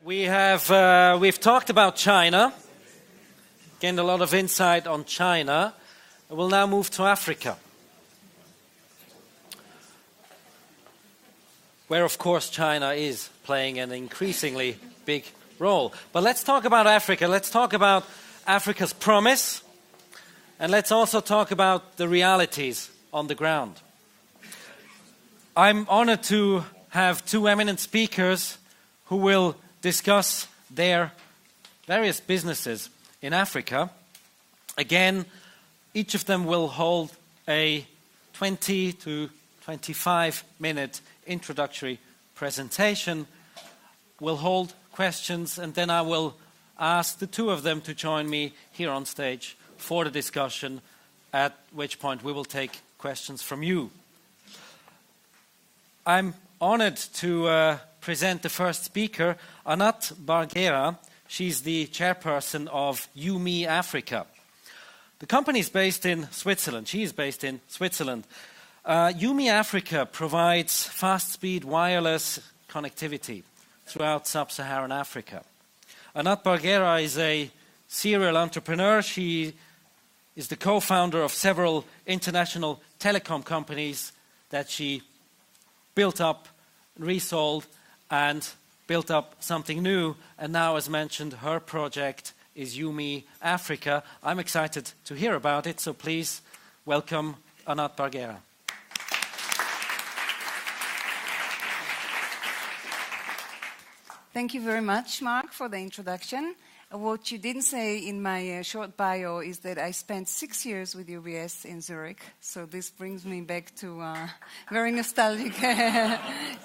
We've talked about China, gained a lot of insight on China. We'll now move to Africa, where of course China is playing an increasingly big role. But let's talk about Africa. Let's talk about Africa's promise, and let's also talk about the realities on the ground. I'm honored to have two eminent speakers who will discuss their various businesses in Africa. Again, each of them will hold a 20 to 25-minute introductory presentation. We'll hold questions, and then I will ask the two of them to join me here on stage for the discussion, at which point we will take questions from you. I'm honored to present the first speaker, Anat Barghera. She's the chairperson of YuMe Africa. The company is based in Switzerland. She is based in Switzerland. YuMe Africa provides fast-speed wireless connectivity throughout sub-Saharan Africa. Anat Barghera is a serial entrepreneur. She is the co-founder of several international telecom companies that she built up, resold, and built up something new. And now, as mentioned, her project is YuMe Africa. I'm excited to hear about it, so please welcome Anat Barghera. Thank you very much, Mark, for the introduction. What you didn't say in my short bio is that I spent 6 years with UBS in Zurich, so this brings me back to a very nostalgic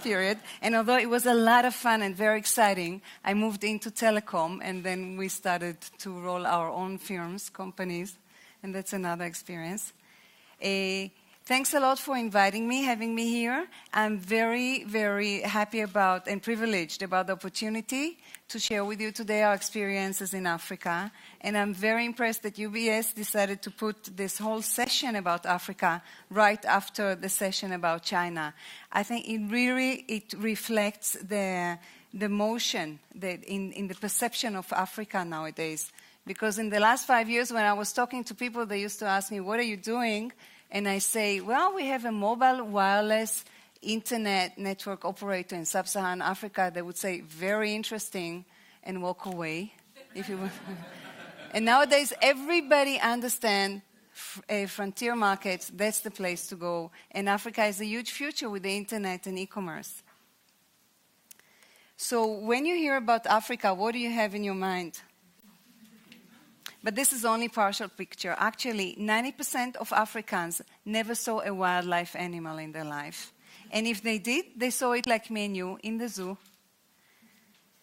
period. And although it was a lot of fun and very exciting, I moved into telecom, and then we started to roll our own firms, companies, and that's another experience. Thanks a lot for inviting me, having me here. I'm very, very happy about and privileged about the opportunity to share with you today our experiences in Africa. And I'm very impressed that UBS decided to put this whole session about Africa right after the session about China. I think it reflects the motion that in the perception of Africa nowadays. Because in the last 5 years, when I was talking to people, they used to ask me, "What are you doing?" And I say, well, we have a mobile wireless internet network operator in sub-Saharan Africa. They would say, very interesting, and walk away. If you And nowadays, everybody understands frontier markets. That's the place to go. And Africa has a huge future with the internet and e-commerce. So when you hear about Africa, what do you have in your mind? But this is only partial picture. Actually, 90% of Africans never saw a wildlife animal in their life. And if they did, they saw it like me and you in the zoo.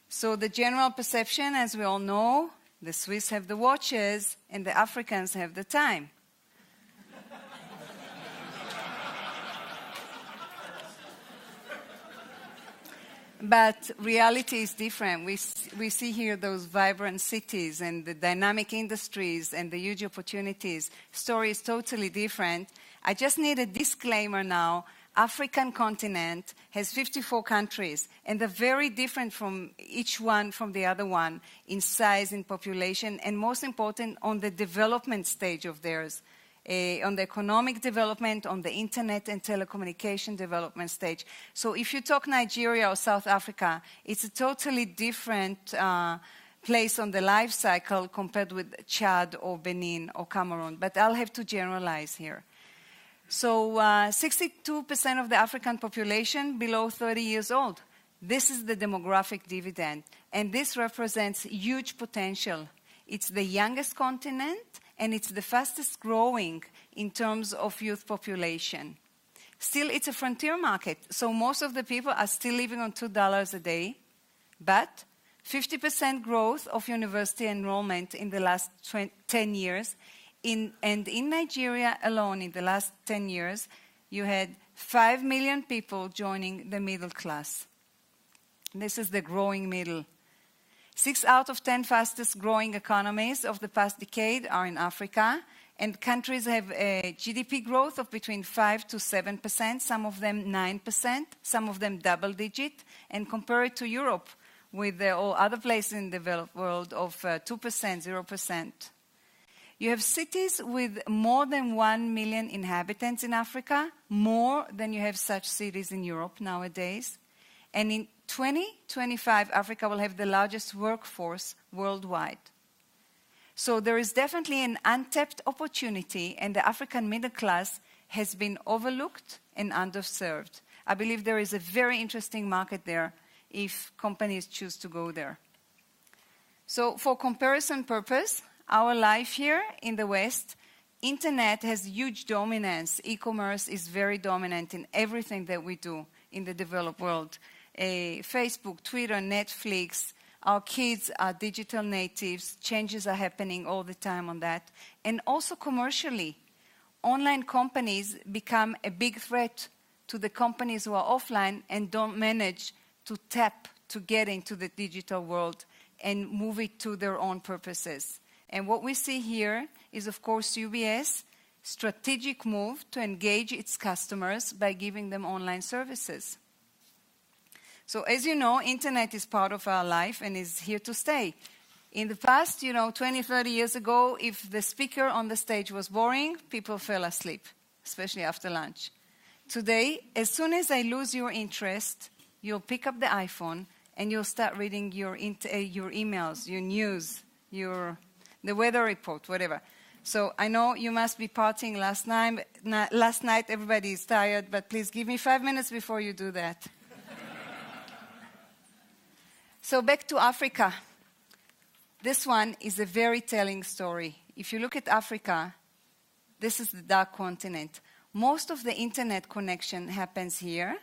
So the general perception, as we all know, the Swiss have the watches and the Africans have the time. But reality is different. We see here those vibrant cities and the dynamic industries and the huge opportunities. Story is totally different. I just need a disclaimer now. African continent has 54 countries, and they're very different from each one from the other one in size, in population, and most important, on the development stage of theirs. On the economic development, on the internet and telecommunication development stage. So if you talk Nigeria or South Africa, it's a totally different place on the life cycle compared with Chad or Benin or Cameroon. But I'll have to generalize here. So 62% of the African population below 30 years old. This is the demographic dividend. And this represents huge potential. It's the youngest continent, and it's the fastest growing in terms of youth population. Still, it's a frontier market, so most of the people are still living on $2 a day, but 50% growth of university enrollment in the last 10 years. And in Nigeria alone, in the last 10 years, you had 5 million people joining the middle class. This is the growing middle. 6 out of 10 fastest growing economies of the past decade are in Africa, and countries have a GDP growth of between 5 to 7%, some of them 9%, some of them double digit, and compare it to Europe, with all other places in the developed world of 2%, 0%. You have cities with more than 1 million inhabitants in Africa, more than you have such cities in Europe nowadays. And in 2025, Africa will have the largest workforce worldwide. So there is definitely an untapped opportunity, and the African middle class has been overlooked and underserved. I believe there is a very interesting market there if companies choose to go there. So for comparison purpose, our life here in the West, internet has huge dominance. E-commerce is very dominant in everything that we do in the developed world. Facebook, Twitter, Netflix, our kids are digital natives. Changes are happening all the time on that. And also commercially, online companies become a big threat to the companies who are offline and don't manage to tap to get into the digital world and move it to their own purposes. And what we see here is, of course, UBS strategic move to engage its customers by giving them online services. So as you know, internet is part of our life and is here to stay. In the past, 20, 30 years ago, if the speaker on the stage was boring, people fell asleep, especially after lunch. Today, as soon as I lose your interest, you'll pick up the iPhone and you'll start reading your emails, your news, the weather report, whatever. So I know you must be partying last night. Everybody is tired, but please give me 5 minutes before you do that. So back to Africa. This one is a very telling story. If you look at Africa, this is the dark continent. Most of the internet connection happens here.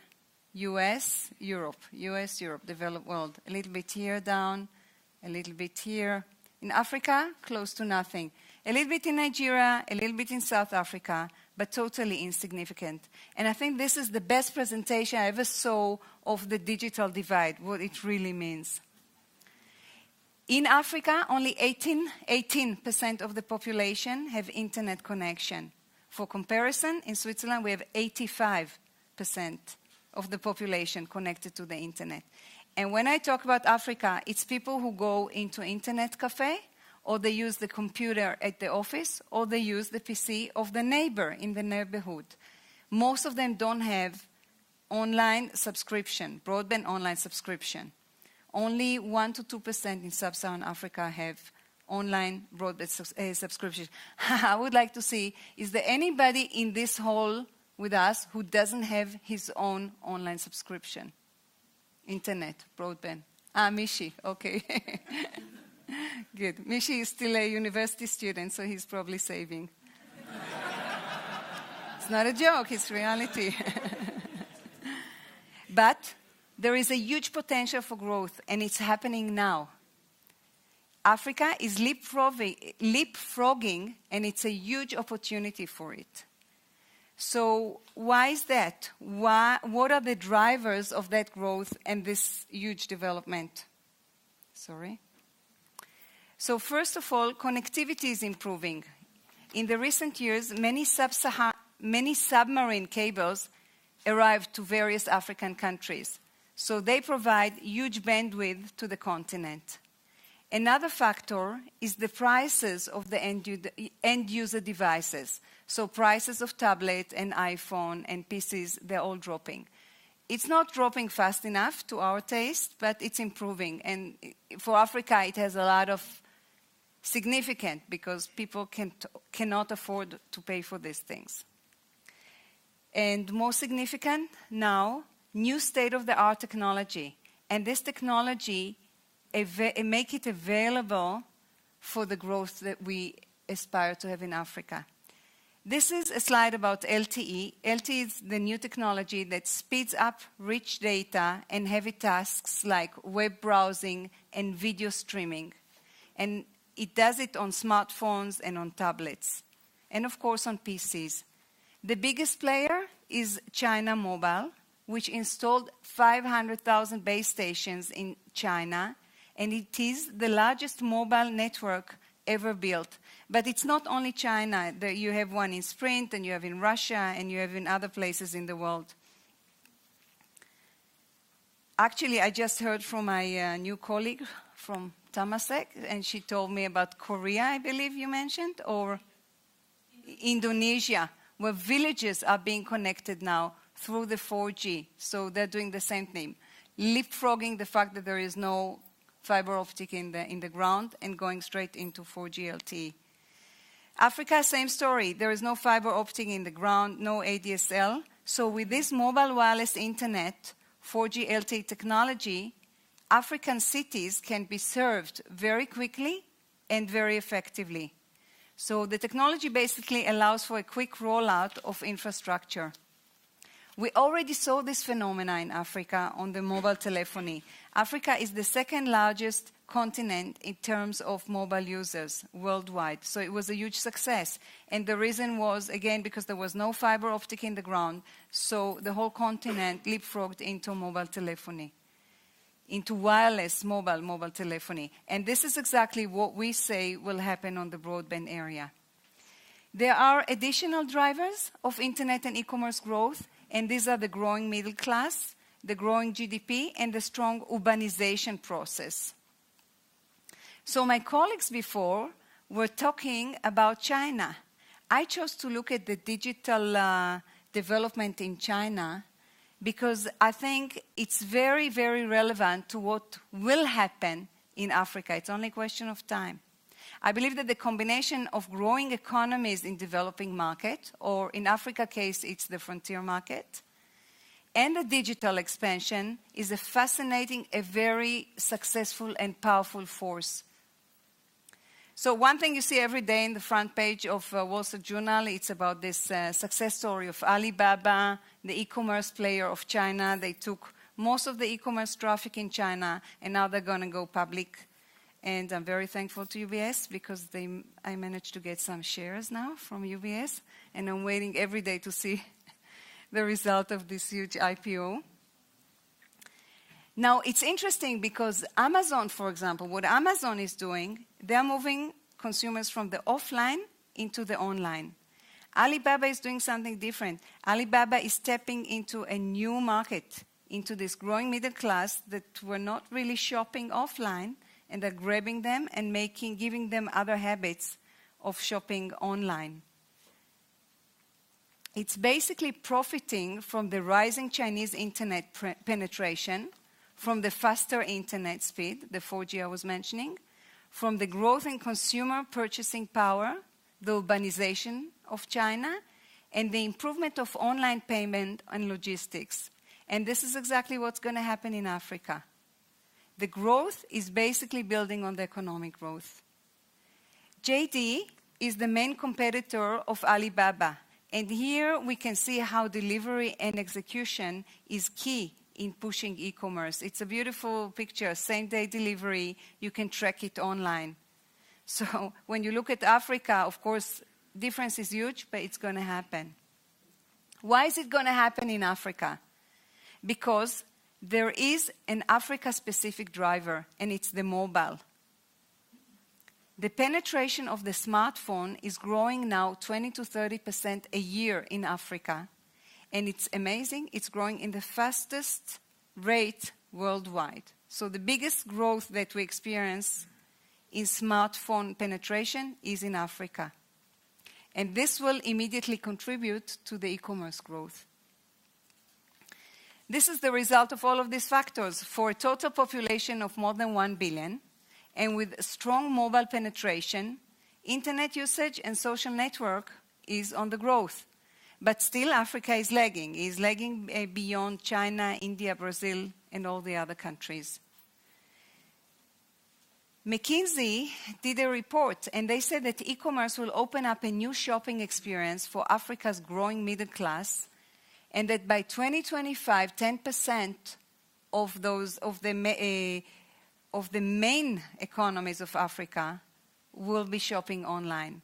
US, Europe, developed world. A little bit here down, a little bit here. In Africa, close to nothing. A little bit in Nigeria, a little bit in South Africa, but totally insignificant. And I think this is the best presentation I ever saw of the digital divide, what it really means. In Africa, only 18% of the population have internet connection. For comparison, in Switzerland, we have 85% of the population connected to the internet. And when I talk about Africa, it's people who go into internet cafe, or they use the computer at the office, or they use the PC of the neighbor in the neighborhood. Most of them don't have online subscription, broadband online subscription. Only 1 to 2% in sub-Saharan Africa have online broadband subscription. I would like to see, is there anybody in this hall with us who doesn't have his own online subscription? Internet, broadband. Mishi, okay. Good. Mishi is still a university student, so he's probably saving. It's not a joke, it's reality. But there is a huge potential for growth, and it's happening now. Africa is leapfrogging, and it's a huge opportunity for it. So why is that? What are the drivers of that growth and this huge development? So first of all, connectivity is improving. In the recent years, many submarine cables arrived to various African countries. So they provide huge bandwidth to the continent. Another factor is the prices of the end-user devices. So prices of tablet and iPhone and PCs, they're all dropping. It's not dropping fast enough to our taste, but it's improving. And for Africa, it has a lot of significance because people cannot afford to pay for these things. And more significant now, new state-of-the-art technology. And this technology make it available for the growth that we aspire to have in Africa. This is a slide about LTE. LTE is the new technology that speeds up rich data and heavy tasks like web browsing and video streaming. And it does it on smartphones and on tablets, and of course on PCs. The biggest player is China Mobile, which installed 500,000 base stations in China, and it is the largest mobile network ever built. But it's not only China. You have one in Sprint, and you have in Russia, and you have in other places in the world. Actually, I just heard from my new colleague from Temasek, and she told me about Korea, I believe you mentioned, or Indonesia, where villages are being connected now through the 4G. So they're doing the same thing, leapfrogging the fact that there is no fiber optic in the ground and going straight into 4G LTE. Africa, same story. There is no fiber optic in the ground, no ADSL. So with this mobile wireless internet, 4G LTE technology, African cities can be served very quickly and very effectively. So the technology basically allows for a quick rollout of infrastructure. We already saw this phenomena in Africa on the mobile telephony. Africa is the second largest continent in terms of mobile users worldwide. So it was a huge success. And the reason was, again, because there was no fiber optic in the ground. So the whole continent leapfrogged into mobile telephony, into wireless mobile telephony. And this is exactly what we say will happen on the broadband area. There are additional drivers of internet and e-commerce growth, and these are the growing middle class, the growing GDP, and the strong urbanization process. So my colleagues before were talking about China. I chose to look at the digital development in China because I think it's very, very relevant to what will happen in Africa. It's only a question of time. I believe that the combination of growing economies in developing market, or in Africa case, it's the frontier market, and the digital expansion is a fascinating, a very successful and powerful force. So one thing you see every day in the front page of Wall Street Journal, it's about this success story of Alibaba, the e-commerce player of China. They took most of the e-commerce traffic in China, and now they're going to go public. And I'm very thankful to UBS because I managed to get some shares now from UBS, and I'm waiting every day to see the result of this huge IPO. Now, it's interesting because Amazon, for example, what Amazon is doing, they're moving consumers from the offline into the online. Alibaba is doing something different. Alibaba is stepping into a new market, into this growing middle class that were not really shopping offline, and they're grabbing them and giving them other habits of shopping online. It's basically profiting from the rising Chinese internet penetration, from the faster internet speed, the 4G I was mentioning, from the growth in consumer purchasing power, the urbanization of China, and the improvement of online payment and logistics. And this is exactly what's going to happen in Africa. The growth is basically building on the economic growth. JD is the main competitor of Alibaba. And here we can see how delivery and execution is key in pushing e-commerce. It's a beautiful picture, same-day delivery. You can track it online. So when you look at Africa, of course, difference is huge, but it's going to happen. Why is it going to happen in Africa? Because there is an Africa-specific driver, and it's the mobile. The penetration of the smartphone is growing now 20 to 30% a year in Africa. And it's amazing, it's growing in the fastest rate worldwide. So the biggest growth that we experience in smartphone penetration is in Africa. And this will immediately contribute to the e-commerce growth. This is the result of all of these factors. For a total population of more than 1 billion, and with strong mobile penetration, internet usage and social network is on the growth. But still, Africa is lagging beyond China, India, Brazil, and all the other countries. McKinsey did a report, and they said that e-commerce will open up a new shopping experience for Africa's growing middle class, and that by 2025, 10% of the main economies of Africa will be shopping online.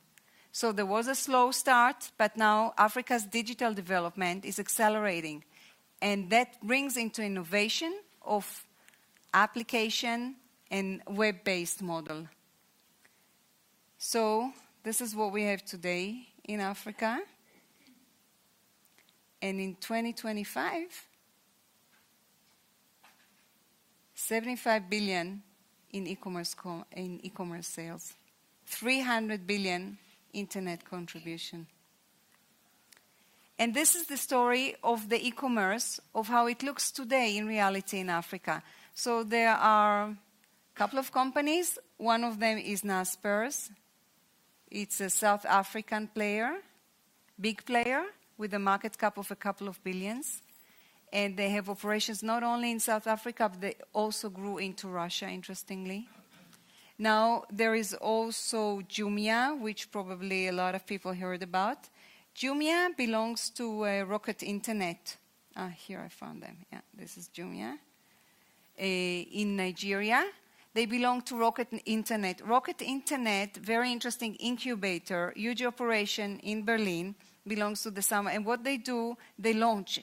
So there was a slow start, but now Africa's digital development is accelerating. And that brings into innovation of application and web-based model. So this is what we have today in Africa. And in 2025, 75 billion in e-commerce sales, 300 billion internet contribution. And this is the story of the e-commerce, of how it looks today in reality in Africa. So there are a couple of companies. One of them is Naspers. It's a South African player, big player, with a market cap of a couple of billions. And they have operations not only in South Africa, but they also grew into Russia, interestingly. Now, there is also Jumia, which probably a lot of people heard about. Jumia belongs to Rocket Internet. Here I found them. Yeah, this is Jumia. In Nigeria. They belong to Rocket Internet. Rocket Internet, very interesting incubator, huge operation in Berlin, belongs to the summer. And what they do, they launch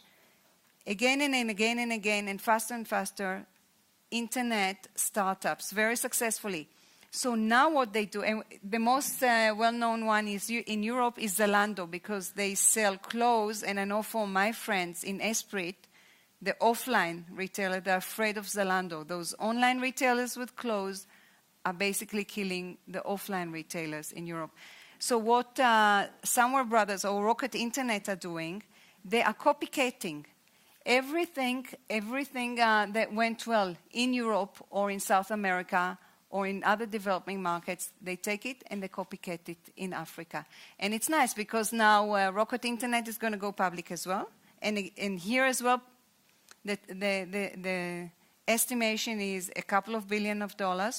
again and again and again and faster, internet startups, very successfully. So now what they do, and the most well-known one is in Europe is Zalando, because they sell clothes, and I know from my friends in Esprit, the offline retailer, they're afraid of Zalando. Those online retailers with clothes are basically killing the offline retailers in Europe. So what Somewhere Brothers or Rocket Internet are doing, they are copycatting everything that went well in Europe or in South America or in other developing markets. They take it and they copycat it in Africa. And it's nice because now Rocket Internet is going to go public as well. And here as well, the estimation is a couple of $2 billion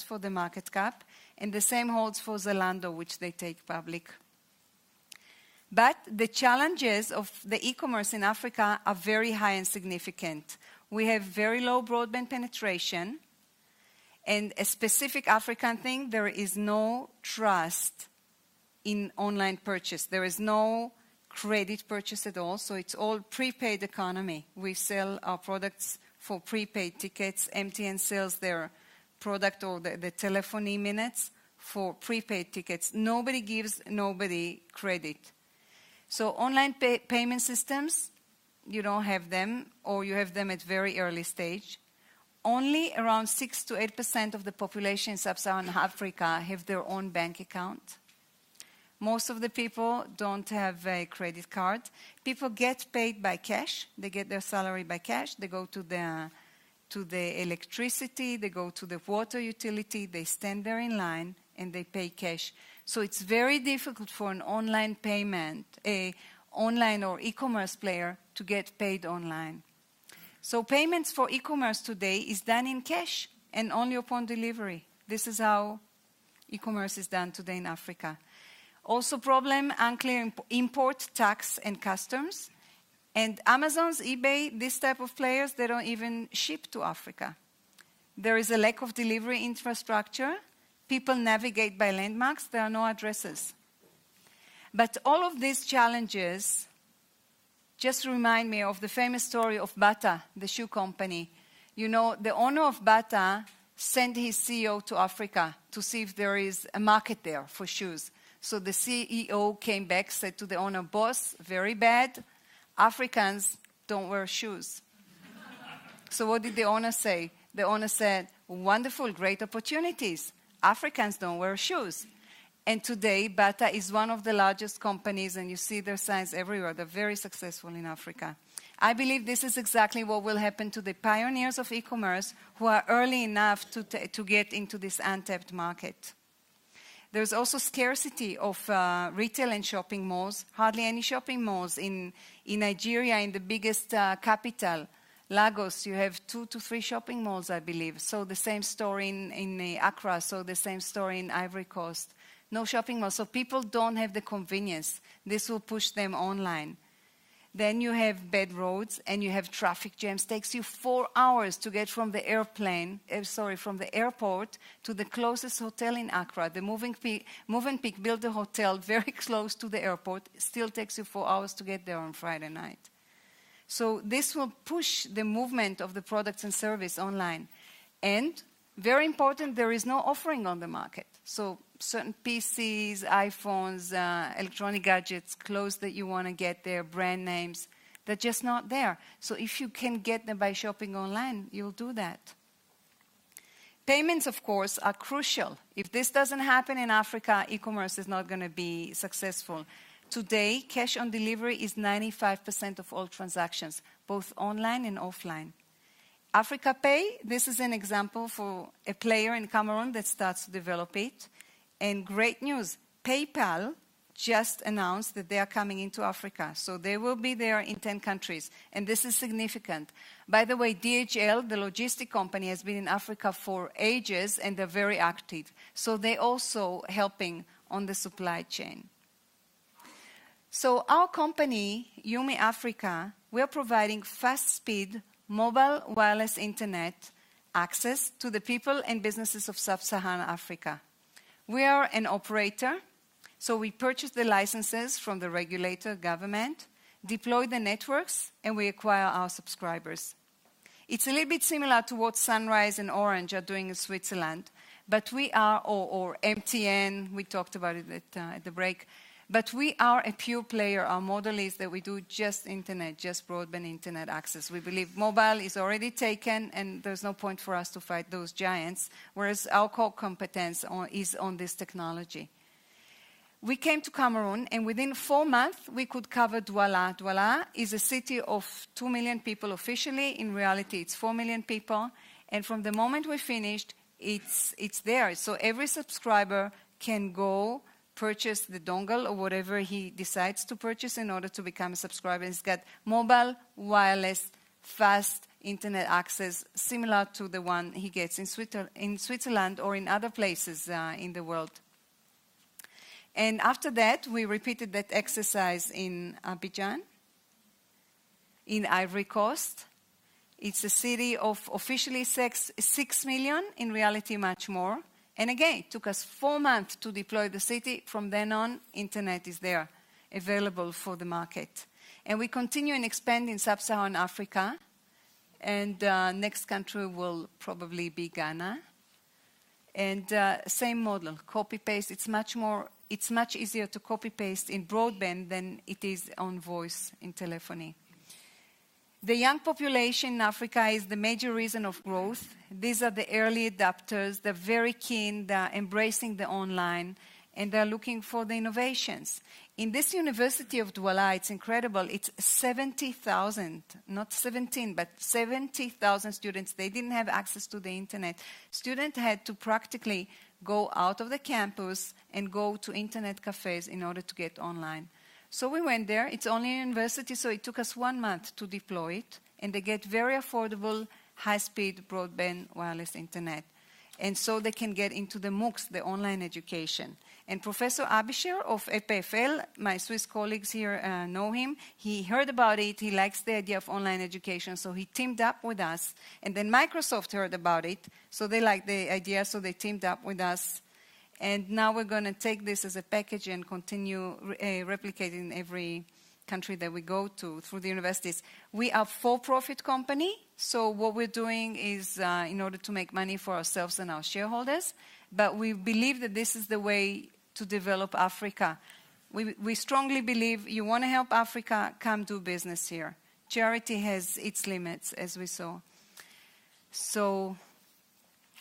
for the market cap. And the same holds for Zalando, which they take public. But the challenges of the e-commerce in Africa are very high and significant. We have very low broadband penetration. And a specific African thing, there is no trust in online purchase. There is no credit purchase at all, so it's all prepaid economy. We sell our products for prepaid tickets. MTN sells their product or the telephony minutes for prepaid tickets. Nobody gives nobody credit. So online payment systems, you don't have them, or you have them at very early stage. Only around 6 to 8% of the population in sub-Saharan Africa have their own bank account. Most of the people don't have a credit card. People get paid by cash. They get their salary by cash. They go to the electricity, they go to the water utility, they stand there in line, and they pay cash. So it's very difficult for an online payment, a online or e-commerce player, to get paid online. So payments for e-commerce today is done in cash and only upon delivery. This is how e-commerce is done today in Africa. Also problem, unclear import, tax, and customs. And Amazon's, eBay, this type of players, they don't even ship to Africa. There is a lack of delivery infrastructure. People navigate by landmarks. There are no addresses. But all of these challenges just remind me of the famous story of Bata, the shoe company. You know, the owner of Bata sent his CEO to Africa to see if there is a market there for shoes. So the CEO came back, said to the owner, "Boss, very bad. Africans don't wear shoes." So what did the owner say? The owner said, "Wonderful, great opportunities. Africans don't wear shoes." And today, Bata is one of the largest companies, and you see their signs everywhere. They're very successful in Africa. I believe this is exactly what will happen to the pioneers of e-commerce who are early enough to get into this untapped market. There's also scarcity of retail and shopping malls. Hardly any shopping malls in Nigeria, in the biggest capital, Lagos. You have 2 to 3 shopping malls, I believe. So the same story in Accra, so the same story in Ivory Coast. No shopping malls, so people don't have the convenience. This will push them online. Then you have bad roads and you have traffic jams. It takes you 4 hours to get from the from the airport to the closest hotel in Accra. The Movenpick built a hotel very close to the airport. It still takes you 4 hours to get there on Friday night. So this will push the movement of the products and service online. And very important, there is no offering on the market. So certain PCs, iPhones, electronic gadgets, clothes that you want to get there, brand names, they're just not there. So if you can get them by shopping online, you'll do that. Payments, of course, are crucial. If this doesn't happen in Africa, e-commerce is not going to be successful. Today, cash on delivery is 95% of all transactions, both online and offline. Africa Pay, this is an example for a player in Cameroon that starts to develop it. And great news, PayPal just announced that they are coming into Africa. So they will be there in 10 countries. And this is significant. By the way, DHL, the logistic company, has been in Africa for ages, and they're very active. So they're also helping on the supply chain. So our company, Yumi Africa, we're providing fast-speed mobile wireless internet access to the people and businesses of sub-Saharan Africa. We are an operator. So we purchase the licenses from the regulator, government, deploy the networks, and we acquire our subscribers. It's a little bit similar to what Sunrise and Orange are doing in Switzerland, but we are, or MTN, we talked about it at the break, but we are a pure player. Our model is that we do just internet, just broadband internet access. We believe mobile is already taken, and there's no point for us to fight those giants, whereas our core competence is on this technology. We came to Cameroon, and within 4 months, we could cover Douala. Douala is a city of 2 million people officially. In reality, it's 4 million people. And from the moment we finished, it's there. So every subscriber can go purchase the dongle or whatever he decides to purchase in order to become a subscriber. He's got mobile, wireless, fast internet access, similar to the one he gets in Switzerland or in other places in the world. And after that, we repeated that exercise in Abidjan, in Ivory Coast. It's a city of officially 6 million, in reality much more. And again, it took us 4 months to deploy the city. From then on, internet is there, available for the market. And we continue and expand in sub-Saharan Africa. And next country will probably be Ghana. And same model, copy-paste. It's much easier to copy-paste in broadband than it is on voice in telephony. The young population in Africa is the major reason of growth. These are the early adopters. They're very keen. They're embracing the online, and they're looking for the innovations. In this University of Douala, it's incredible. It's 70,000, not 17, but 70,000 students. They didn't have access to the internet. Students had to practically go out of the campus and go to internet cafes in order to get online. So we went there. It's only a university, so it took us 1 month to deploy it. And they get very affordable, high-speed broadband wireless internet. And so they can get into the MOOCs, the online education. And Professor Abisher of EPFL, my Swiss colleagues here know him. He heard about it. He likes the idea of online education, so he teamed up with us. And then Microsoft heard about it, so they liked the idea, so they teamed up with us. And now we're going to take this as a package and continue replicating in every country that we go to through the universities. We are a for-profit company, so what we're doing is in order to make money for ourselves and our shareholders, but we believe that this is the way to develop Africa. We strongly believe you want to help Africa, come do business here. Charity has its limits, as we saw. So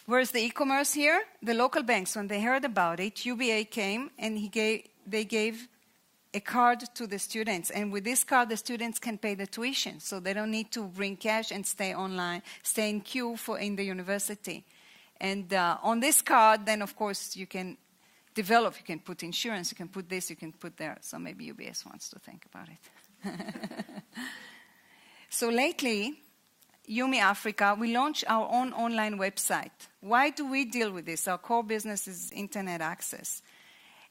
where's the e-commerce here? The local banks, when they heard about it, UBA came and they gave a card to the students. And with this card, the students can pay the tuition. So they don't need to bring cash and stay online, stay in queue in the university. And on this card, then, of course, you can develop. You can put insurance. You can put this. You can put there. So maybe UBS wants to think about it. So lately, Yumi Africa, we launched our own online website. Why do we deal with this? Our core business is internet access.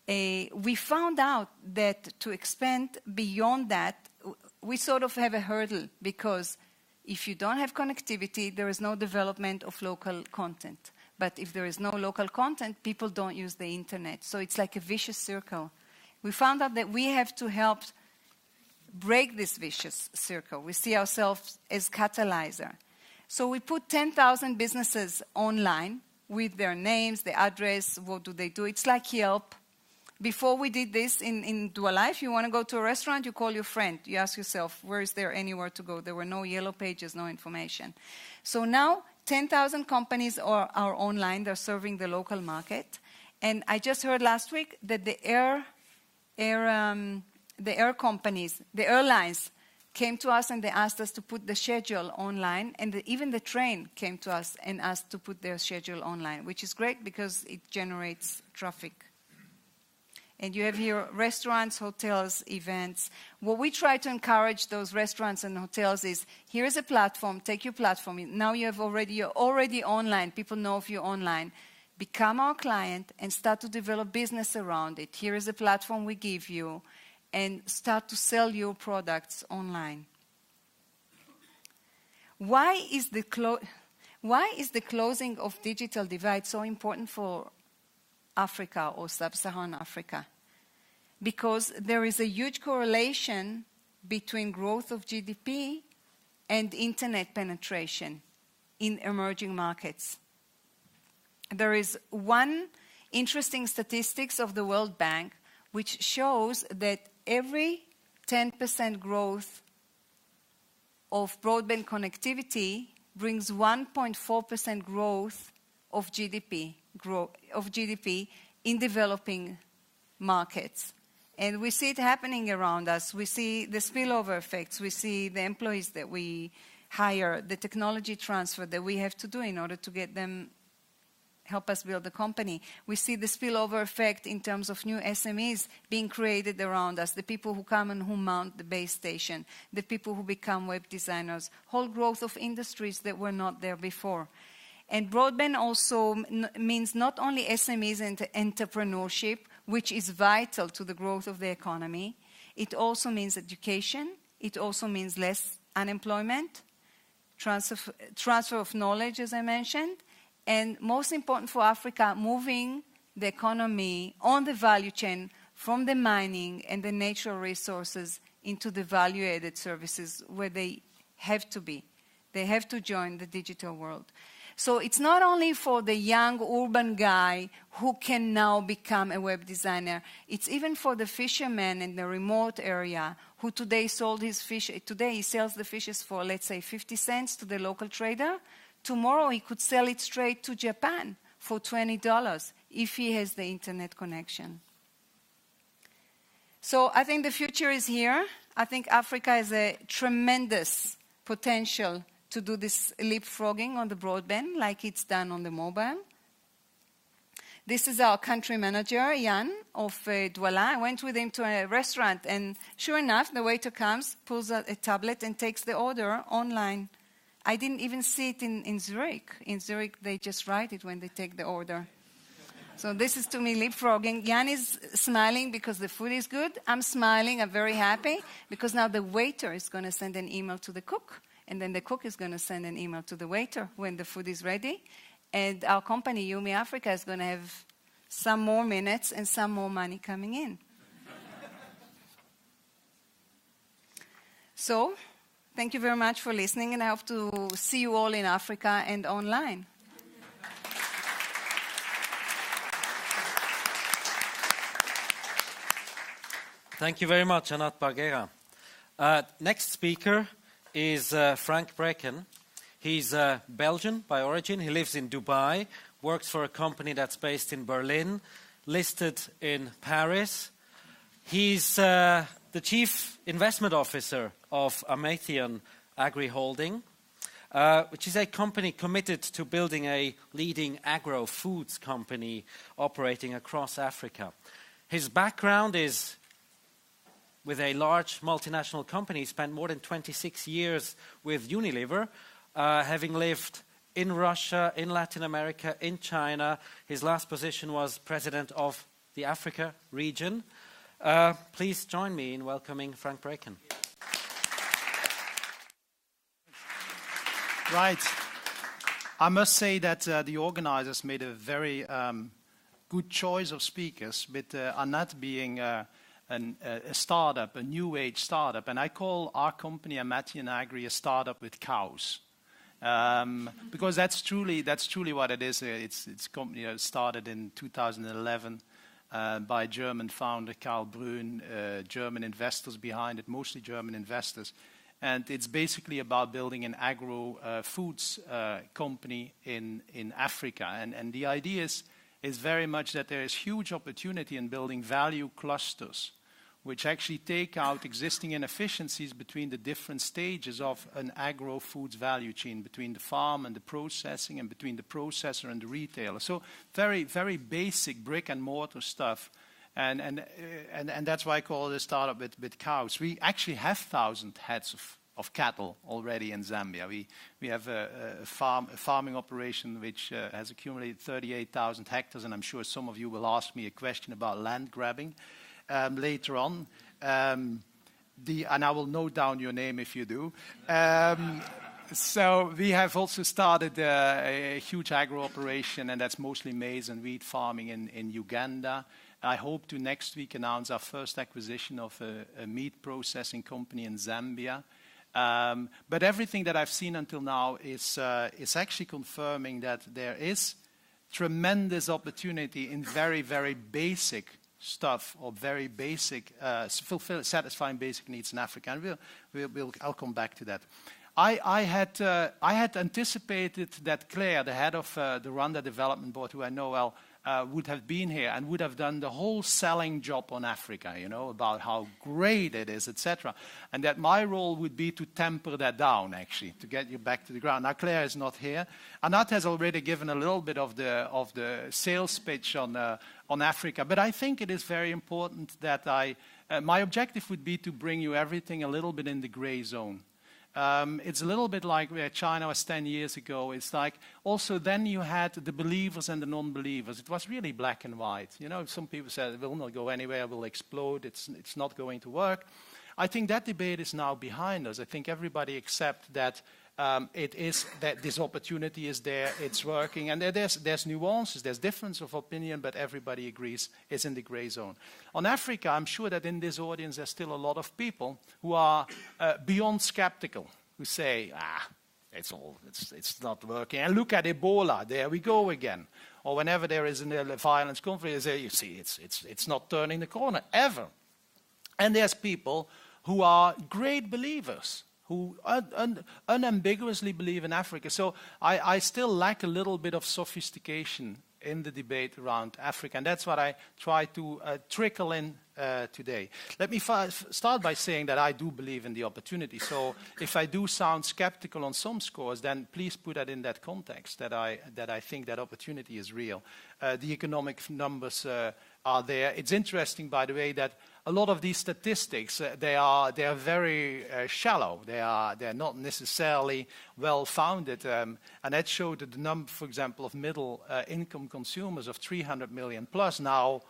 We found out that to expand beyond that, we sort of have a hurdle, because if you don't have connectivity, there is no development of local content. But if there is no local content, people don't use the internet. So it's like a vicious circle. We found out that we have to help break this vicious circle. We see ourselves as catalyzer. So we put 10,000 businesses online with their names, the address, what do they do. It's like Yelp. Before we did this in Douala, if you want to go to a restaurant, you call your friend. You ask yourself, where is there anywhere to go? There were no yellow pages, no information. So now 10,000 companies are online. They're serving the local market. And I just heard last week that the air companies, the airlines, came to us and they asked us to put the schedule online, and even the train came to us and asked to put their schedule online, which is great because it generates traffic. And you have here restaurants, hotels, events. What we try to encourage those restaurants and hotels is, here's a platform, take your platform. Now you're already online, people know if you're online. Become our client and start to develop business around it. Here is a platform we give you, and start to sell your products online. Why is the closing of digital divide so important for Africa or sub-Saharan Africa? Because there is a huge correlation between growth of GDP and internet penetration in emerging markets. There is one interesting statistics of the World Bank which shows that every 10% growth of broadband connectivity brings 1.4% growth of GDP in developing markets. And we see it happening around us. We see the spillover effects. We see the employees that we hire, the technology transfer that we have to do in order to get them help us build the company. We see the spillover effect in terms of new SMEs being created around us, the people who come and who mount the base station, the people who become web designers, whole growth of industries that were not there before. And broadband also means not only SMEs and entrepreneurship, which is vital to the growth of the economy, it also means education, it also means less unemployment, transfer of knowledge, as I mentioned, and most important for Africa, moving the economy on the value chain from the mining and the natural resources into the value-added services where they have to be. They have to join the digital world. So it's not only for the young urban guy who can now become a web designer, it's even for the fisherman in the remote area who today sold his fish. Today he sells the fishes for, let's say, 50 cents to the local trader. Tomorrow he could sell it straight to Japan for $20 if he has the internet connection. So I think the future is here. I think Africa has a tremendous potential to do this leapfrogging on the broadband like it's done on the mobile. This is our country manager, Jan, of Douala. I went with him to a restaurant, and sure enough, the waiter comes, pulls out a tablet and takes the order online. I didn't even see it in Zurich. In Zurich, they just write it when they take the order. So this is, to me, leapfrogging. Jan is smiling because the food is good. I'm smiling. I'm very happy because now the waiter is going to send an email to the cook, and then the cook is going to send an email to the waiter when the food is ready. And our company, Yumi Africa, is going to have some more minutes and some more money coming in. So, thank you very much for listening, and I hope to see you all in Africa and online. Thank you very much, Anat Barguera. Next speaker is Frank Bracken. He's Belgian by origin. He lives in Dubai, works for a company that's based in Berlin, listed in Paris. He's the chief investment officer of Amathion Agri Holding, which is a company committed to building a leading agro-foods company operating across Africa. His background is with a large multinational company. He spent more than 26 years with Unilever, having lived in Russia, in Latin America, in China. His last position was president of the Africa region. Please join me in welcoming Frank Bracken. Right. I must say that the organizers made a very good choice of speakers, with Anat being a startup, a new age startup. And I call our company, Amathion Agri, a startup with cows. Because that's truly what it is. It's started in 2011. by German founder Karl Brünn, German investors behind it, mostly German investors. And it's basically about building an agro-foods company in Africa. And the idea is very much that there is huge opportunity in building value clusters, which actually take out existing inefficiencies between the different stages of an agro-foods value chain, between the farm and the processing, and between the processor and the retailer. So very, very basic brick and mortar stuff. And that's why I call it a startup with cows. We actually have 1,000 heads of cattle already in Zambia. We have a farming operation which has accumulated 38,000 hectares, and I'm sure some of you will ask me a question about land grabbing later on. And I will note down your name if you do. So we have also started a huge agro operation, and that's mostly maize and wheat farming in Uganda. I hope to next week announce our first acquisition of a meat processing company in Zambia. But everything that I've seen until now is actually confirming that there is tremendous opportunity in very, very basic stuff, or very basic, satisfying basic needs in Africa. And I'll come back to that. I had anticipated that Claire, the head of the Rwanda Development Board, who I know well, would have been here and would have done the whole selling job on Africa, about how great it is, etc. And that my role would be to temper that down, actually, to get you back to the ground. Now, Claire is not here. Anat has already given a little bit of the sales pitch on Africa, but I think it is very important that my objective would be to bring you everything a little bit in the gray zone. It's a little bit like where China was 10 years ago. It's like also then you had the believers and the non-believers. It was really black and white. Some people said it will not go anywhere, it will explode, it's not going to work. I think that debate is now behind us. I think everybody accepts that it is that this opportunity is there, it's working, and there's nuances, there's difference of opinion, but everybody agrees it's in the gray zone. On Africa, I'm sure that in this audience there's still a lot of people who are beyond skeptical, who say, it's not working. And look at Ebola, there we go again. Or whenever there is a violence conflict, they say, you see, it's not turning the corner, ever. And there's people who are great believers, who unambiguously believe in Africa. So I still lack a little bit of sophistication in the debate around Africa, and that's what I try to trickle in today. Let me start by saying that I do believe in the opportunity. So if I do sound skeptical on some scores, then please put that in that context, that I think that opportunity is real. The economic numbers are there. It's interesting, by the way, that a lot of these statistics, they are very shallow. They're not necessarily well-founded. And that showed that the number, for example, of middle-income consumers of 300 million plus. Now,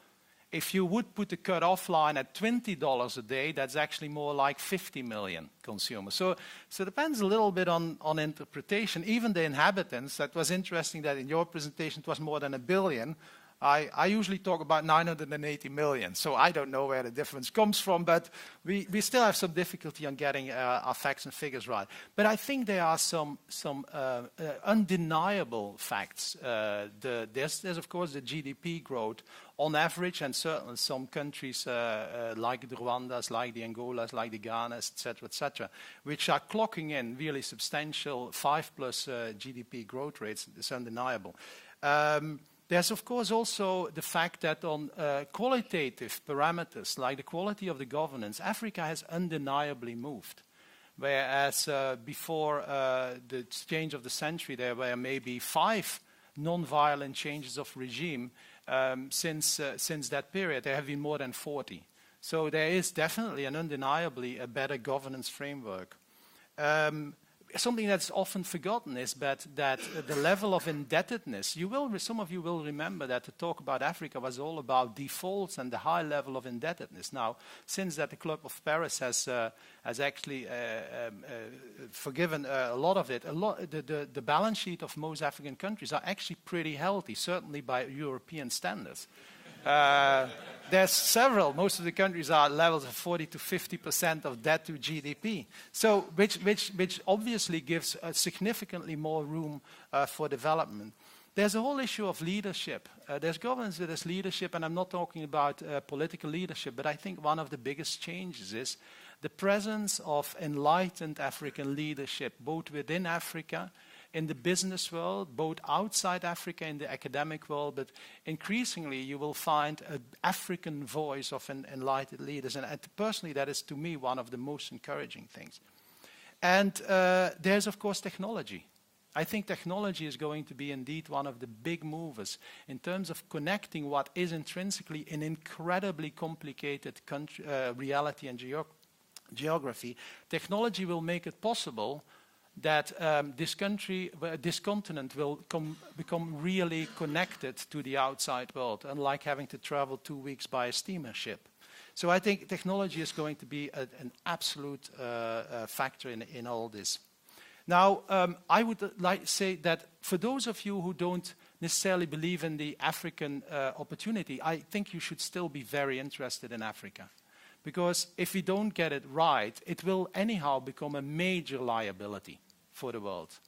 if you would put the cut-off line at $20 a day, that's actually more like 50 million consumers. So it depends a little bit on interpretation. Even the inhabitants, that was interesting that in your presentation it was more than 1 billion. I usually talk about 980 million, so I don't know where the difference comes from, but we still have some difficulty on getting our facts and figures right. But I think there are some undeniable facts. There's of course the GDP growth on average, and certainly some countries like the Rwandas, like the Angolas, like the Ghanas, etc., which are clocking in really substantial 5+ GDP growth rates. It's undeniable. There's, of course, also the fact that on qualitative parameters, like the quality of the governance, Africa has undeniably moved. Whereas before the change of the century, there were maybe 5 non-violent changes of regime. Since that period, there have been more than 40. So there is definitely and undeniably a better governance framework. Something that's often forgotten is that the level of indebtedness, some of you will remember that the talk about Africa was all about defaults and the high level of indebtedness. Now, since that the Club of Paris has actually forgiven a lot of it, the balance sheet of most African countries are actually pretty healthy, certainly by European standards. There's several. Most of the countries are at levels of 40 to 50% of debt to GDP. So, which obviously gives significantly more room for development. there's a whole issue of leadership. There's governance, there's leadership, and I'm not talking about political leadership, but I think one of the biggest changes is the presence of enlightened African leadership, both within Africa, in the business world, both outside Africa, in the academic world, but increasingly you will find an African voice of enlightened leaders. And personally, that is to me one of the most encouraging things. And there's, of course, technology. I think technology is going to be indeed one of the big movers in terms of connecting what is intrinsically an incredibly complicated reality and geography. Technology will make it possible that this continent will become really connected to the outside world, unlike having to travel 2 weeks by a steamer ship. So I think technology is going to be an absolute factor in all this. Now, I would like to say that for those of you who don't necessarily believe in the African opportunity, I think you should still be very interested in Africa. Because if we don't get it right, it will anyhow become a major liability for the world.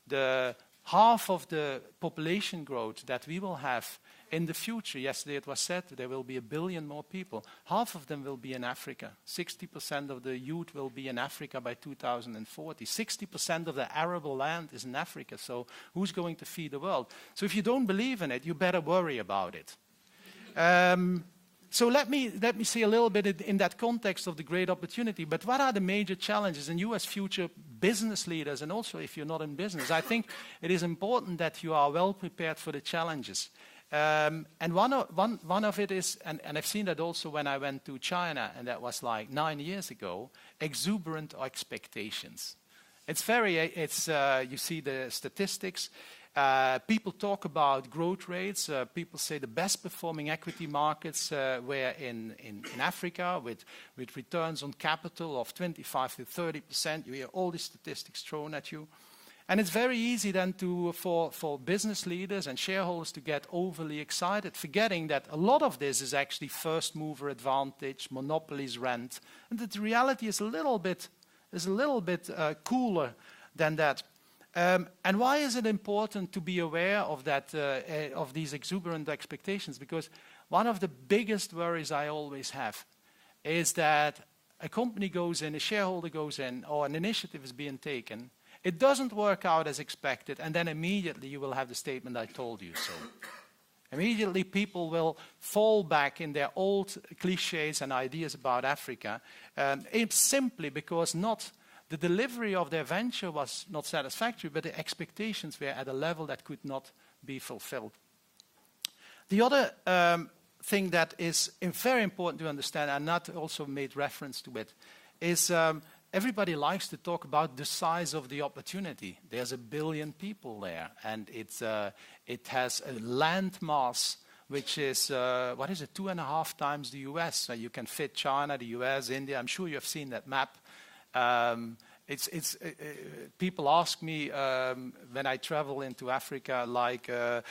The half of the population growth that we will have in the future, yesterday it was said there will be 1 billion more people. Half of them will be in Africa. 60% of the youth will be in Africa by 2040. 60% of the arable land is in Africa. So who's going to feed the world? So if you don't believe in it, you better worry about it. So let me say a little bit in that context of the great opportunity. But what are the major challenges? And you as future business leaders, and also if you're not in business, I think it is important that you are well prepared for the challenges. And one of it is, and I've seen that also when I went to China, and that was like 9 years ago, exuberant expectations. You see the statistics. People talk about growth rates. People say the best performing equity markets were in Africa with returns on capital of 25 to 30%. You hear all these statistics thrown at you. And it's very easy then for business leaders and shareholders to get overly excited, forgetting that a lot of this is actually first mover advantage, monopolies rent, and that the reality is a little bit cooler than that. And why is it important to be aware of that, of these exuberant expectations? Because one of the biggest worries I always have is that a company goes in, a shareholder goes in, or an initiative is being taken. It doesn't work out as expected, and then immediately you will have the statement, "I told you so." Immediately people will fall back in their old cliches and ideas about Africa. It's simply because the delivery of their venture was not satisfactory, but the expectations were at a level that could not be fulfilled. The other thing that is very important to understand, and Nat also made reference to it, is everybody likes to talk about the size of the opportunity. There's 1 billion people there, and it has a land mass which is, 2.5 times the US. So you can fit China, the US, India. I'm sure you have seen that map. People ask me when I travel into Africa, like,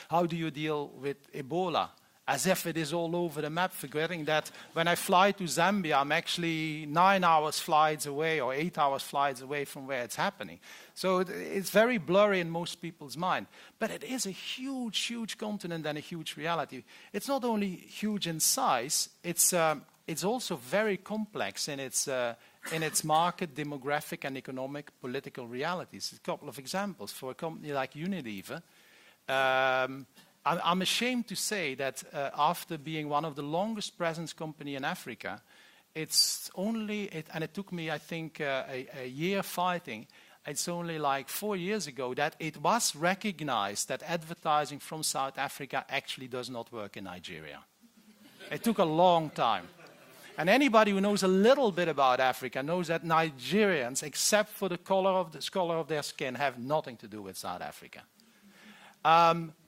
how do you deal with Ebola? As if it is all over the map, forgetting that when I fly to Zambia, I'm actually 9 hours flights away or 8 hours flights away from where it's happening. So it's very blurry in most people's mind. But it is a huge, huge continent and a huge reality. It's not only huge in size, it's also very complex in its market, demographic, and economic, political realities. A couple of examples. For a company like Unilever, I'm ashamed to say that after being one of the longest presence company in Africa, it took me, I think, a year fighting. It's only like 4 years ago that it was recognized that advertising from South Africa actually does not work in Nigeria. It took a long time. And anybody who knows a little bit about Africa knows that Nigerians, except for the color of their skin, have nothing to do with South Africa.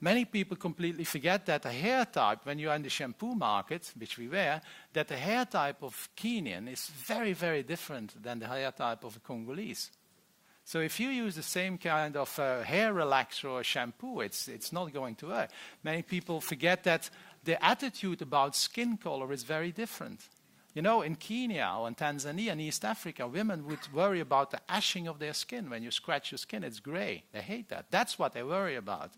Many people completely forget that the hair type, when you are in the shampoo market, which we were, that the hair type of Kenyan is very, very different than the hair type of a Congolese. So if you use the same kind of hair relaxer or shampoo, it's not going to work. Many people forget that the attitude about skin color is very different. You know, in Kenya or in Tanzania and East Africa, women would worry about the ashing of their skin. When you scratch your skin, it's gray. They hate that. That's what they worry about.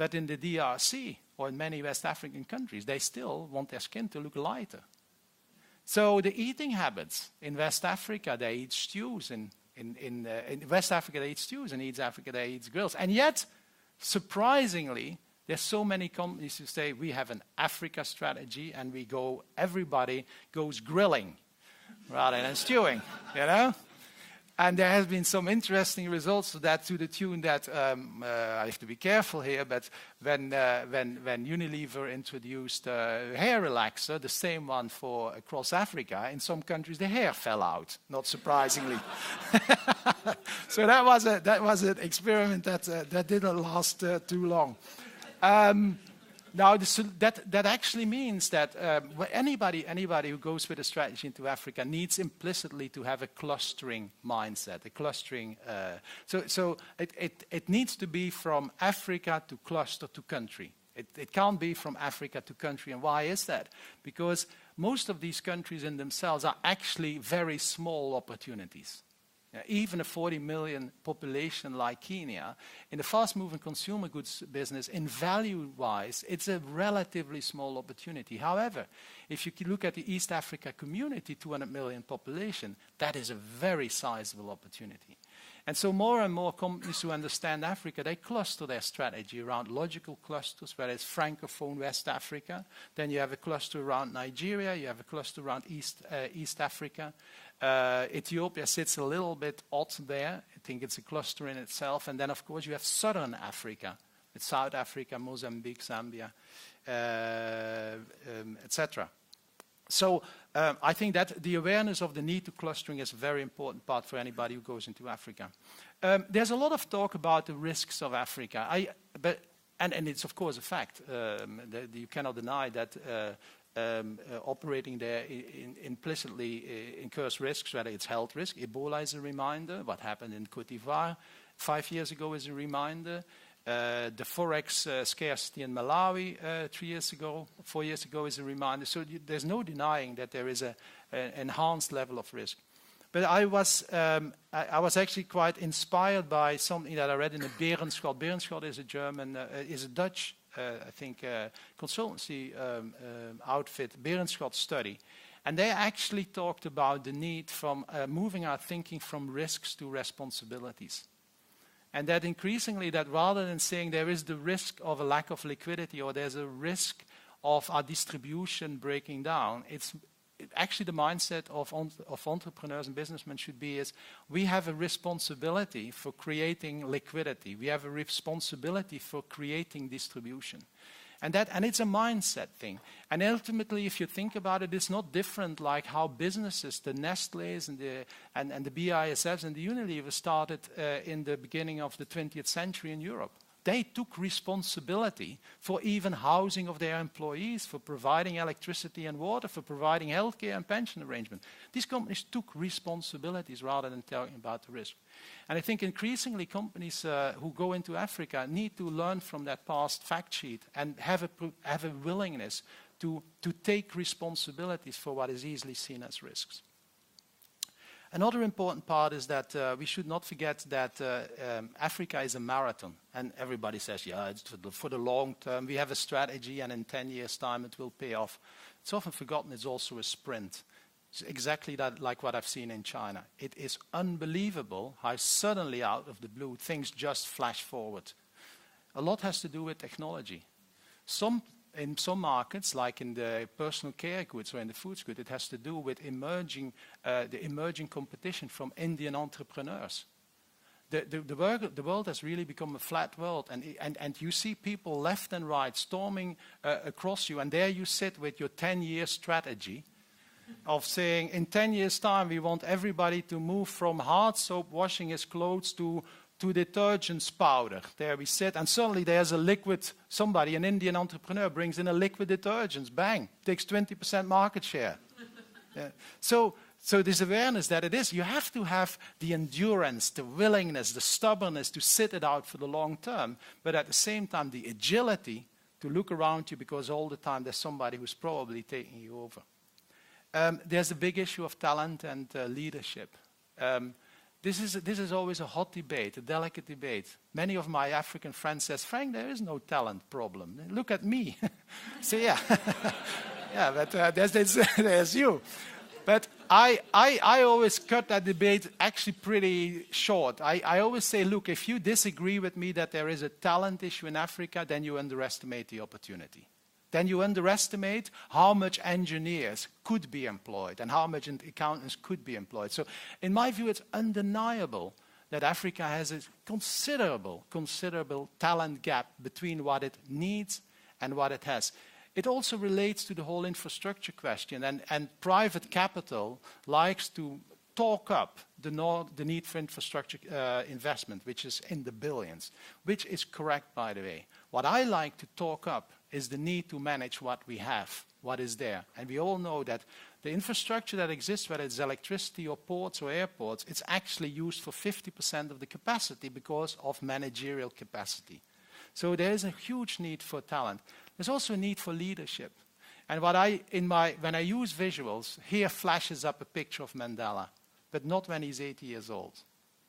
But in the DRC or in many West African countries, they still want their skin to look lighter. So the eating habits in West Africa, they eat stews. In West Africa, they eat stews. In East Africa, they eat grills. And yet, surprisingly, there's so many companies who say, we have an Africa strategy, and everybody goes grilling rather than stewing, you know? And there has been some interesting results to that, to the tune that, I have to be careful here, but when Unilever introduced hair relaxer, the same one for across Africa, in some countries the hair fell out, not surprisingly. So that was an experiment that didn't last too long. Now, that actually means that anybody who goes with a strategy into Africa needs implicitly to have a clustering mindset, a clustering. So it needs to be from Africa to cluster to country. It can't be from Africa to country. And why is that? Because most of these countries in themselves are actually very small opportunities. Even a 40 million population like Kenya, in the fast-moving consumer goods business, in value-wise, it's a relatively small opportunity. However, if you look at the East Africa community, 200 million population, that is a very sizable opportunity. And so more and more companies who understand Africa, they cluster their strategy around logical clusters, whether it's Francophone West Africa, then you have a cluster around Nigeria, you have a cluster around East Africa. Ethiopia sits a little bit odd there. I think it's a cluster in itself. And then, of course, you have Southern Africa, with South Africa, Mozambique, Zambia, etc. So I think that the awareness of the need to clustering is a very important part for anybody who goes into Africa. There's a lot of talk about the risks of Africa. And it's, of course, a fact. You cannot deny that operating there implicitly incurs risks, whether it's health risk. Ebola is a reminder. What happened in Côte d'Ivoire 5 years ago is a reminder. The forex scarcity in Malawi 4 years ago is a reminder. So there's no denying that there is an enhanced level of risk. But I was actually quite inspired by something that I read in the Berenschot. Berenschot is a Dutch, I think, consultancy outfit, Berenschot study. And they actually talked about the need from moving our thinking from risks to responsibilities. And that increasingly, that rather than saying there is the risk of a lack of liquidity or there's a risk of our distribution breaking down, actually the mindset of entrepreneurs and businessmen should be is we have a responsibility for creating liquidity. We have a responsibility for creating distribution. And it's a mindset thing. And ultimately, if you think about it, it's not different like how businesses, the Nestlés and the BASFs and the Unilever started in the beginning of the 20th century in Europe. They took responsibility for even housing of their employees, for providing electricity and water, for providing healthcare and pension arrangement. These companies took responsibilities rather than talking about the risk. And I think increasingly companies who go into Africa need to learn from that past fact sheet and have a willingness to take responsibilities for what is easily seen as risks. Another important part is that we should not forget that Africa is a marathon. And everybody says, yeah, it's for the long term. We have a strategy, and in 10 years' time, it will pay off. It's often forgotten it's also a sprint. It's exactly that, like what I've seen in China. It is unbelievable how suddenly, out of the blue, things just flash forward. A lot has to do with technology. In some markets, like in the personal care goods or in the foods goods, it has to do with the emerging competition from Indian entrepreneurs. The world has really become a flat world, and you see people left and right storming across you, and there you sit with your 10-year strategy of saying, in 10 years' time, we want everybody to move from hard soap washing his clothes to detergents powder. There we sit, and suddenly there's a liquid, an Indian entrepreneur brings in a liquid detergents, bang, takes 20% market share. Yeah. So this awareness that it is, you have to have the endurance, the willingness, the stubbornness to sit it out for the long term, but at the same time the agility to look around you because all the time there's somebody who's probably taking you over. There's a big issue of talent and leadership. This is always a hot debate, a delicate debate. Many of my African friends says, Frank, there is no talent problem. Look at me. So yeah, yeah, but there's you. But I always cut that debate actually pretty short. I always say, look, if you disagree with me that there is a talent issue in Africa, then you underestimate the opportunity. Then you underestimate how much engineers could be employed and how much accountants could be employed. So in my view, it's undeniable that Africa has a considerable talent gap between what it needs and what it has. It also relates to the whole infrastructure question, and private capital likes to talk up the need for infrastructure investment, which is in the billions, which is correct, by the way. What I like to talk up is the need to manage what we have, what is there. And we all know that the infrastructure that exists, whether it's electricity or ports or airports, it's actually used for 50% of the capacity because of managerial capacity. So there is a huge need for talent. There's also a need for leadership. And when I use visuals, here flashes up a picture of Mandela, but not when he's 80 years old,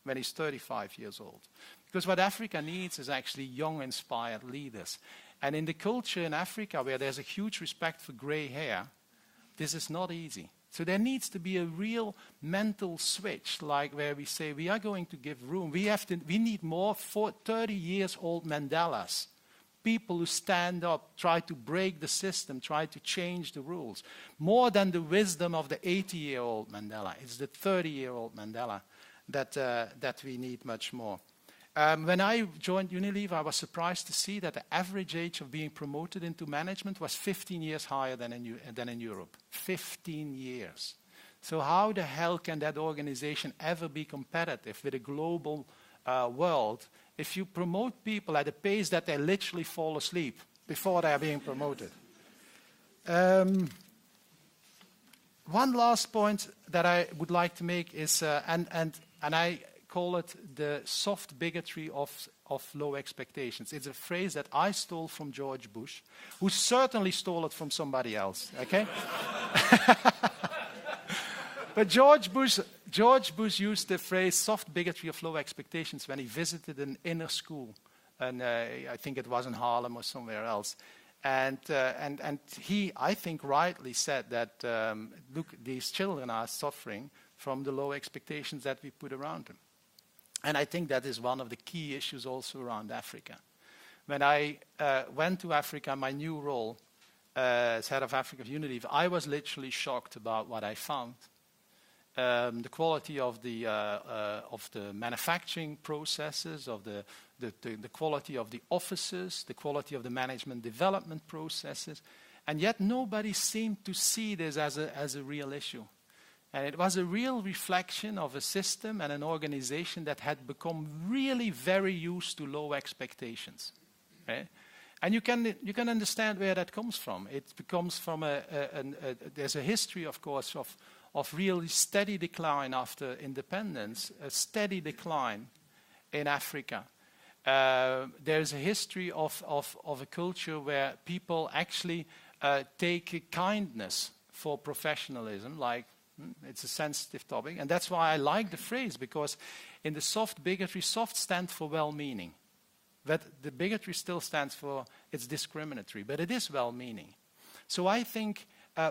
when he's 35 years old. Because what Africa needs is actually young, inspired leaders. And in the culture in Africa, where there's a huge respect for gray hair, this is not easy. So there needs to be a real mental switch, like where we say we are going to give room. We need more 30 years old Mandelas. People who stand up, try to break the system, try to change the rules. More than the wisdom of the 80-year-old Mandela. It's the 30-year-old Mandela that we need much more. When I joined Unilever, I was surprised to see that the average age of being promoted into management was 15 years higher than in Europe. 15 years. So how the hell can that organization ever be competitive with a global world if you promote people at a pace that they literally fall asleep before they are being promoted? One last point that I would like to make is, and I call it the soft bigotry of low expectations. It's a phrase that I stole from George Bush, who certainly stole it from somebody else, okay? But George Bush used the phrase soft bigotry of low expectations when he visited an inner school. And I think it was in Harlem or somewhere else. And he, I think, rightly said that, look, these children are suffering from the low expectations that we put around them. And I think that is one of the key issues also around Africa. When I went to Africa, my new role as head of Africa of Unilever, I was literally shocked about what I found. The quality of the manufacturing processes, of the quality of the offices, the quality of the management development processes, and yet nobody seemed to see this as a real issue. And it was a real reflection of a system and an organization that had become really very used to low expectations. Right? And you can understand where that comes from. It comes from there's a history, of course, of really steady decline after independence, a steady decline in Africa. There's a history of a culture where people actually take kindness for professionalism, like it's a sensitive topic. And that's why I like the phrase, because in the soft bigotry, soft stands for well-meaning. But the bigotry still stands for, it's discriminatory, but it is well-meaning. So I think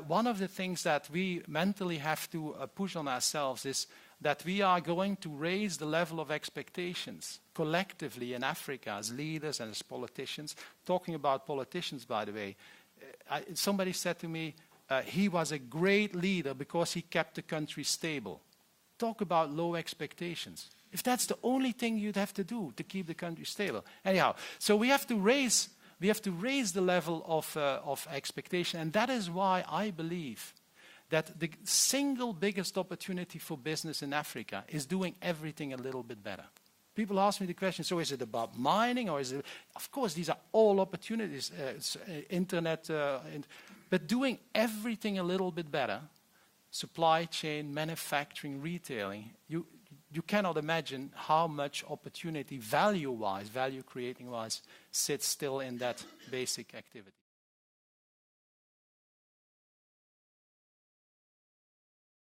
one of the things that we mentally have to push on ourselves is that we are going to raise the level of expectations collectively in Africa as leaders and as politicians. Talking about politicians, by the way, somebody said to me, he was a great leader because he kept the country stable. Talk about low expectations. If that's the only thing you'd have to do to keep the country stable. Anyhow, so we have to raise the level of expectation, and that is why I believe that the single biggest opportunity for business in Africa is doing everything a little bit better. People ask me the question, so is it about mining, or is it... Of course, these are all opportunities, internet, but doing everything a little bit better, supply chain, manufacturing, retailing, you cannot imagine how much opportunity value-wise, value-creating-wise, sits still in that basic activity.